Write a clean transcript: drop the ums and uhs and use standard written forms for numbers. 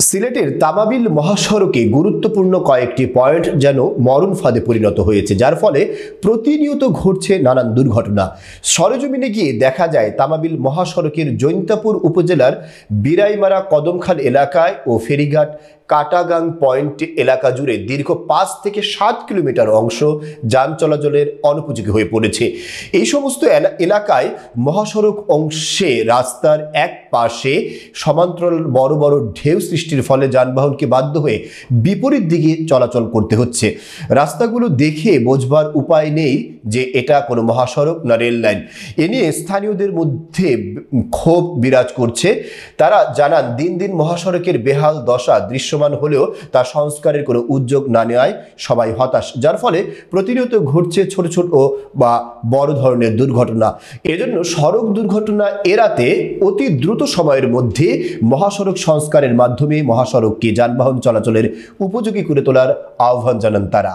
সিলেটের তামাবিল মহাসড়কে গুরুত্বপূর্ণ কয়েকটি পয়েন্ট যেন মরণ ফাঁদে পরিণত হয়েছে, যার ফলে প্রতিনিয়ত ঘটছে নানান দুর্ঘটনা। সরেজমিনে গিয়ে দেখা যায় তামাবিল মহাসড়কের জৈন্তাপুর উপজেলার বিরাইমারা কদমখাল এলাকায় ও ফেরিঘাট কাটাগাং পয়েন্ট এলাকা জুড়ে দীর্ঘ 5 থেকে 7 কিলোমিটার অংশ যান চলাচলের অনুপযোগী হয়ে পড়েছে। এই সমস্ত এলাকায় মহাসড়ক অংশে রাস্তার এক পাশে সমান্তরাল বড় বড় ঢেউ সৃষ্টির ফলে যানবাহনকে বাধ্য হয়ে বিপরীত দিকে চলাচল করতে হচ্ছে। রাস্তাগুলো দেখে বোঝবার উপায় নেই যে এটা কোনো মহাসড়ক না রেল লাইন। এ নিয়ে স্থানীয়দের মধ্যে ক্ষোভ বিরাজ করছে। তারা জানান, দিন দিন মহাসড়কের বেহাল দশা দৃশ্যমান হলেও তা সংস্কারের কোনো উদ্যোগ না নেওয়ায় সবাই হতাশ, যার ফলে প্রতিনিয়ত ঘটছে ছোট ছোট বা বড় ধরনের দুর্ঘটনা। এজন্য সড়ক দুর্ঘটনা এড়াতে অতি দ্রুত সময়ের মধ্যে মহাসড়ক সংস্কারের মাধ্যমে মহাসড়ককে যানবাহন চলাচলের উপযোগী করে তোলার আহ্বান জানান তারা।